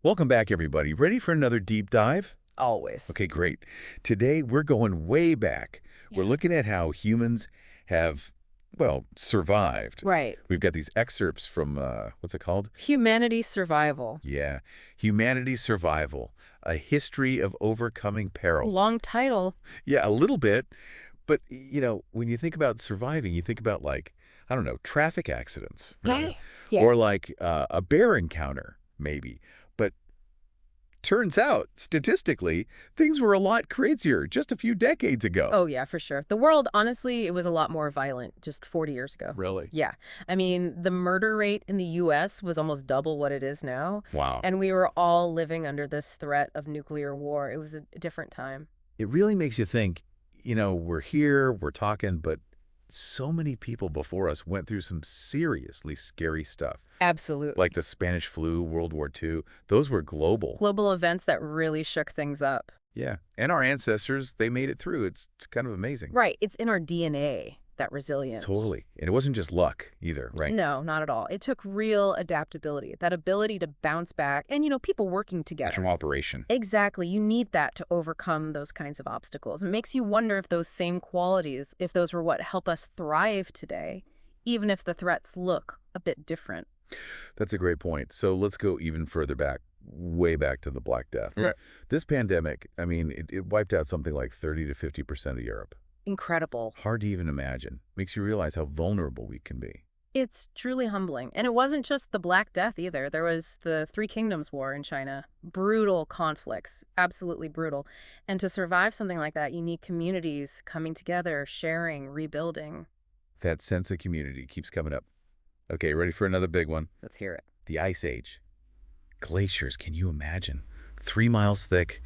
Welcome back, everybody. Ready for another deep dive? Always. Okay, great. Today, we're going way back. We're Yeah. looking at how humans have, well, survived. Right. We've got these excerpts from, what's it called? Humanity survival. Yeah, Humanity's Survival, A History of Overcoming Peril. Long title. Yeah, a little bit. But, when you think about surviving, you think about, like, I don't know, traffic accidents, right? Yeah. Or like a bear encounter, maybe. But turns out, statistically, things were a lot crazier just a few decades ago. Oh, yeah, for sure. The world, honestly, it was a lot more violent just 40 years ago. Really? Yeah. I mean, the murder rate in the U.S. was almost double what it is now. Wow. And we were all living under this threat of nuclear war. It was a different time. It really makes you think, we're here, we're talking, but so many people before us went through some seriously scary stuff. Absolutely. Like the Spanish flu, World War II. Those were global. Global events that really shook things up. Yeah. And our ancestors, they made it through. It's kind of amazing. Right. It's in our DNA, that resilience. Totally. And it wasn't just luck either, right? No, not at all. It took real adaptability, that ability to bounce back and, people working together. From operation. Exactly. You need that to overcome those kinds of obstacles. It makes you wonder if those same qualities, if those were what help us thrive today, even if the threats look a bit different. That's a great point. So let's go even further back, way back to the Black Death. Right. This pandemic, I mean, it wiped out something like 30 to 50% of Europe. Incredible. Hard to even imagine. Makes you realize how vulnerable we can be. It's truly humbling. And it wasn't just the Black Death either. There was the Three Kingdoms War in China. Brutal conflicts, absolutely brutal. And to survive something like that, you need communities coming together, sharing, rebuilding. That sense of community keeps coming up. Okay, ready for another big one? Let's hear it. The Ice Age. Glaciers, can you imagine? 3 miles thick,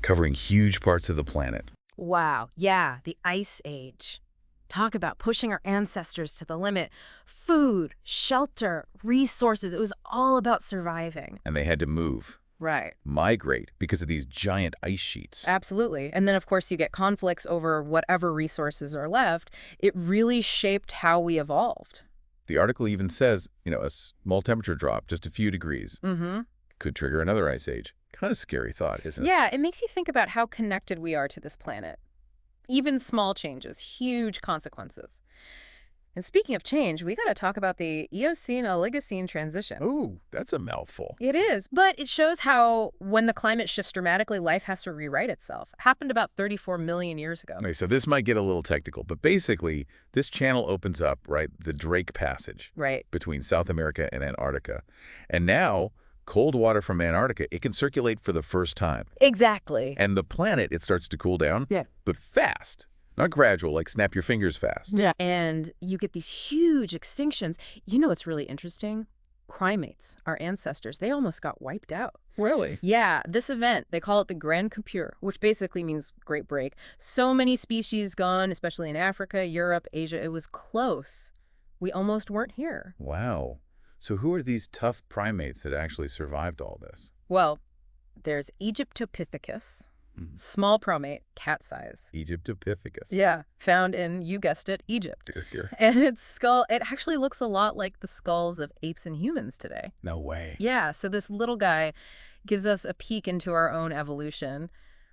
covering huge parts of the planet. Wow, yeah, the Ice Age. Talk about pushing our ancestors to the limit. Food, shelter, resources. It was all about surviving. And they had to move, Right. migrate, because of these giant ice sheets. Absolutely. And then, of course, you get conflicts over whatever resources are left. It really shaped how we evolved. The article even says, a small temperature drop, just a few degrees, could trigger another ice age. Kind of scary thought, isn't it? Yeah, it makes you think about how connected we are to this planet. Even small changes, huge consequences. And speaking of change, we got to talk about the Eocene-Oligocene Transition. Ooh, that's a mouthful. It is, but it shows how when the climate shifts dramatically, life has to rewrite itself. It happened about 34 million years ago. Okay, so this might get a little technical, but basically, this channel opens up, right, the Drake Passage Right. between South America and Antarctica. And now, cold water from Antarctica, it can circulate for the first time. Exactly. And the planet, it starts to cool down, Yeah. but fast. Not gradual, like snap your fingers fast. Yeah. And you get these huge extinctions. You know what's really interesting? Primates, our ancestors, they almost got wiped out. Really? Yeah, this event, they call it the Grand Coupure, which basically means Great Break. So many species gone, especially in Africa, Europe, Asia. It was close. We almost weren't here. Wow. So who are these tough primates that actually survived all this? Well, there's Egyptopithecus, small primate, cat size. Egyptopithecus. Yeah, found in, you guessed it, Egypt. Here. And its skull, it actually looks a lot like the skulls of apes and humans today. No way. Yeah, so this little guy gives us a peek into our own evolution.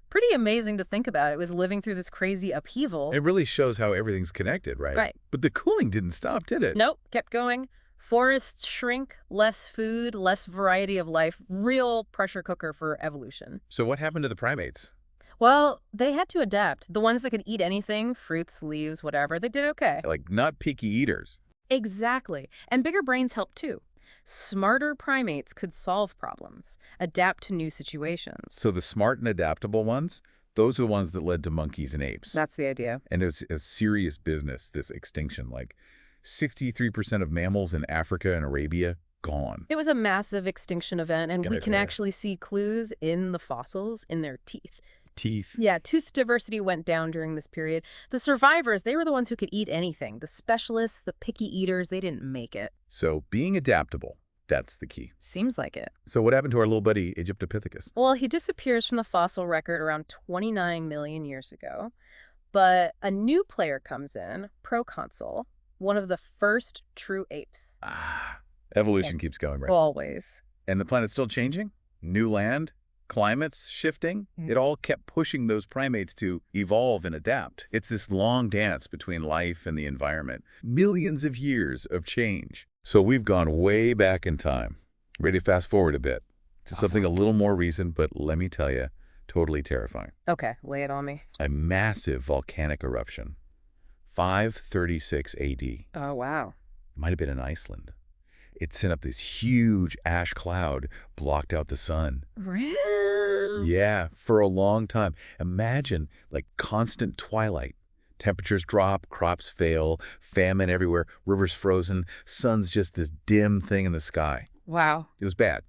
Pretty amazing to think about. It was living through this crazy upheaval. It really shows how everything's connected, right? Right. But the cooling didn't stop, did it? Nope, kept going. Forests shrink, less food, less variety of life. Real pressure cooker for evolution. So what happened to the primates? Well, they had to adapt. The ones that could eat anything, fruits, leaves, whatever, they did okay. Like, not picky eaters. Exactly. And bigger brains helped too. Smarter primates could solve problems, adapt to new situations. So the smart and adaptable ones, those are the ones that led to monkeys and apes. That's the idea. And it's a serious business, this extinction. Like 63% of mammals in Africa and Arabia, gone. It was a massive extinction event, and we Got it, can yeah. actually see clues in the fossils, in their teeth. Teeth. Yeah, tooth diversity went down during this period. The survivors, they were the ones who could eat anything. The specialists, the picky eaters, they didn't make it. So being adaptable, that's the key. Seems like it. So what happened to our little buddy, Egyptopithecus? Well, he disappears from the fossil record around 29 million years ago. But a new player comes in, Proconsul, one of the first true apes. Evolution keeps going, right? Always. And the planet's still changing? New land, climates shifting, Mm. it all kept pushing those primates to evolve and adapt. It's this long dance between life and the environment. Millions of years of change. So we've gone way back in time. Ready to fast forward a bit to something a Awesome. little more recent, but let me tell you, totally terrifying. Okay, lay it on me. A massive volcanic eruption. 536 AD. Oh, wow. Might have been in Iceland. It sent up this huge ash cloud, blocked out the sun. Really? Yeah, for a long time. Imagine, like, constant twilight. Temperatures drop, crops fail, famine everywhere, rivers frozen, sun's just this dim thing in the sky. Wow. It was bad.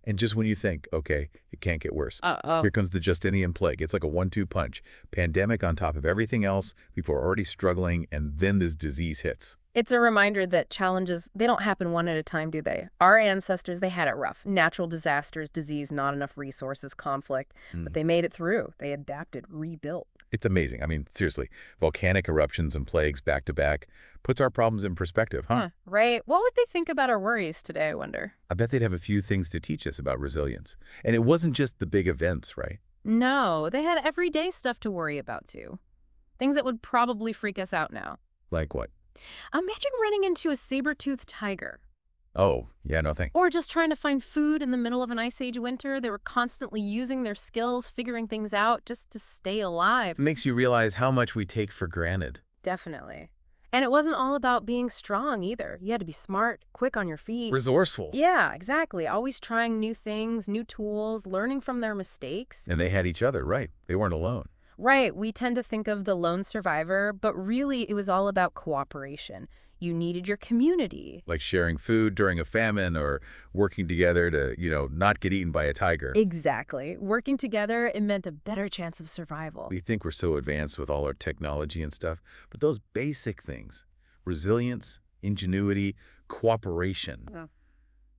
And just when you think, okay, it can't get worse, Uh-oh. here comes the Justinian plague. It's like a 1-2 punch. Pandemic on top of everything else, people are already struggling, and then this disease hits. It's a reminder that challenges, they don't happen one at a time, do they? Our ancestors, they had it rough. Natural disasters, disease, not enough resources, conflict. But they made it through. They adapted, rebuilt. It's amazing. I mean, seriously, volcanic eruptions and plagues back to back puts our problems in perspective, huh? Right? What would they think about our worries today, I wonder? I bet they'd have a few things to teach us about resilience. And it wasn't just the big events, right? No, they had everyday stuff to worry about, too. Things that would probably freak us out now. Like what? Imagine running into a saber-toothed tiger. Oh, yeah, no thanks. Or just trying to find food in the middle of an ice age winter. They were constantly using their skills, figuring things out just to stay alive. It makes you realize how much we take for granted. Definitely. And it wasn't all about being strong either. You had to be smart, quick on your feet. Resourceful. Yeah, exactly. Always trying new things, new tools, learning from their mistakes. And they had each other, right? They weren't alone. Right. We tend to think of the lone survivor, but really it was all about cooperation. You needed your community. Like sharing food during a famine or working together to, not get eaten by a tiger. Exactly. Working together, it meant a better chance of survival. We think we're so advanced with all our technology and stuff, but those basic things, resilience, ingenuity, cooperation, Yeah.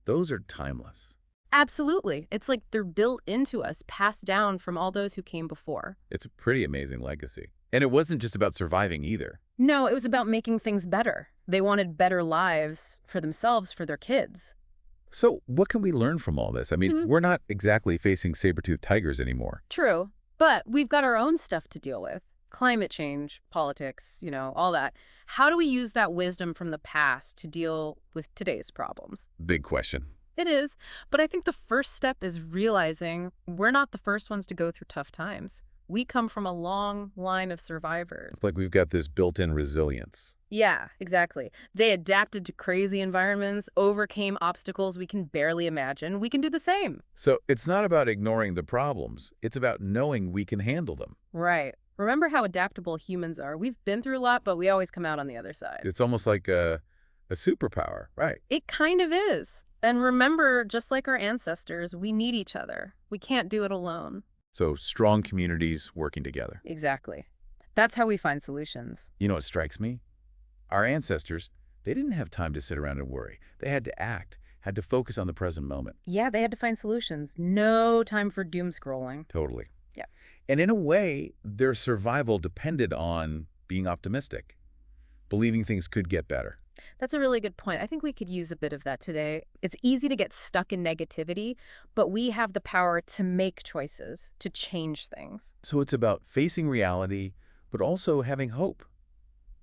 those are timeless. Absolutely. It's like they're built into us, passed down from all those who came before. It's a pretty amazing legacy. And it wasn't just about surviving either. No, it was about making things better. They wanted better lives for themselves, for their kids. So what can we learn from all this? I mean, we're not exactly facing saber-toothed tigers anymore. True. But we've got our own stuff to deal with. Climate change, politics, all that. How do we use that wisdom from the past to deal with today's problems? Big question. It is. But I think the first step is realizing we're not the first ones to go through tough times. We come from a long line of survivors. It's like we've got this built-in resilience. Yeah, exactly. They adapted to crazy environments, overcame obstacles we can barely imagine. We can do the same. So it's not about ignoring the problems. It's about knowing we can handle them. Right. Remember how adaptable humans are. We've been through a lot, but we always come out on the other side. It's almost like a superpower, right? It kind of is. And remember, just like our ancestors, we need each other. We can't do it alone. So strong communities working together. Exactly. That's how we find solutions. You know what strikes me? Our ancestors, they didn't have time to sit around and worry. They had to act, had to focus on the present moment. Yeah, they had to find solutions. No time for doom scrolling. Totally. Yeah. And in a way, their survival depended on being optimistic, believing things could get better. That's a really good point. I think we could use a bit of that today. It's easy to get stuck in negativity, but we have the power to make choices, to change things. So it's about facing reality, but also having hope,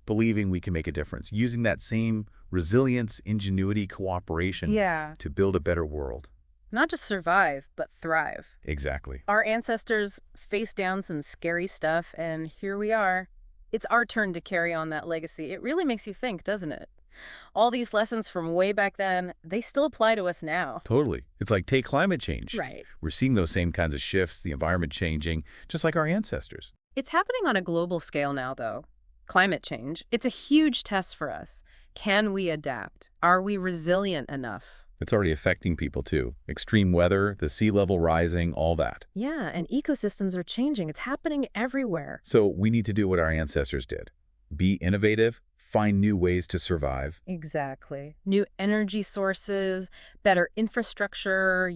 believing we can make a difference, using that same resilience, ingenuity, cooperation to build a better world. Not just survive, but thrive. Exactly. Our ancestors faced down some scary stuff, and here we are. It's our turn to carry on that legacy. It really makes you think, doesn't it? All these lessons from way back then, they still apply to us now. Totally. It's like take climate change. Right. We're seeing those same kinds of shifts, the environment changing, just like our ancestors. It's happening on a global scale now, though. Climate change, it's a huge test for us. Can we adapt? Are we resilient enough? It's already affecting people too. Extreme weather, the sea level rising, all that. Yeah, and ecosystems are changing. It's happening everywhere. So we need to do what our ancestors did. Be innovative, find new ways to survive. Exactly. New energy sources, better infrastructure,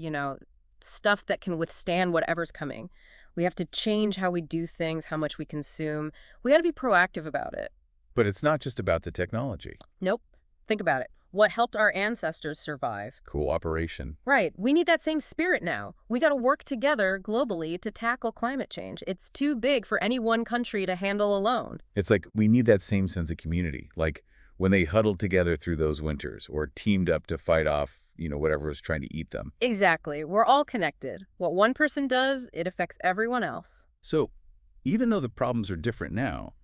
stuff that can withstand whatever's coming. We have to change how we do things, how much we consume. We got to be proactive about it. But it's not just about the technology. Nope. Think about it. what helped our ancestors survive. Cooperation. Right. We need that same spirit now. We got to work together globally to tackle climate change. It's too big for any one country to handle alone. It's like we need that same sense of community, like when they huddled together through those winters or teamed up to fight off, whatever was trying to eat them. Exactly. We're all connected. What one person does, it affects everyone else. So even though the problems are different now,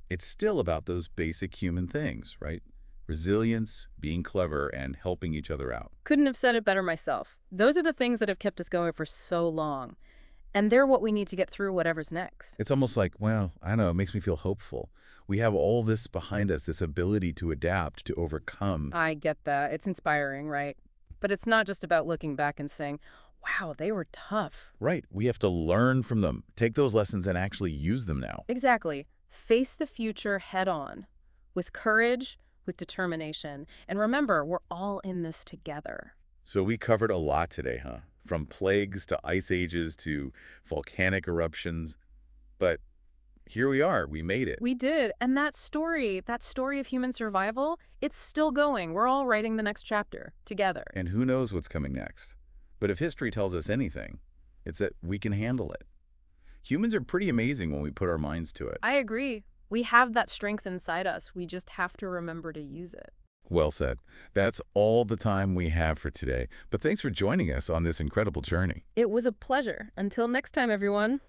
it's still about those basic human things, right? Resilience, being clever, and helping each other out. Couldn't have said it better myself. Those are the things that have kept us going for so long. And they're what we need to get through whatever's next. It's almost like, well, I don't know, it makes me feel hopeful. We have all this behind us, this ability to adapt, to overcome. I get that. It's inspiring, right? But it's not just about looking back and saying, wow, they were tough. Right. We have to learn from them, take those lessons and actually use them now. Exactly. Face the future head on, with courage, with determination. And remember, we're all in this together. So we covered a lot today, huh? From plagues to ice ages to volcanic eruptions. But here we are. We made it. We did. And that story of human survival, it's still going. We're all writing the next chapter together. And who knows what's coming next? But if history tells us anything, it's that we can handle it. Humans are pretty amazing when we put our minds to it. I agree. We have that strength inside us. We just have to remember to use it. Well said. That's all the time we have for today. But thanks for joining us on this incredible journey. It was a pleasure. Until next time, everyone.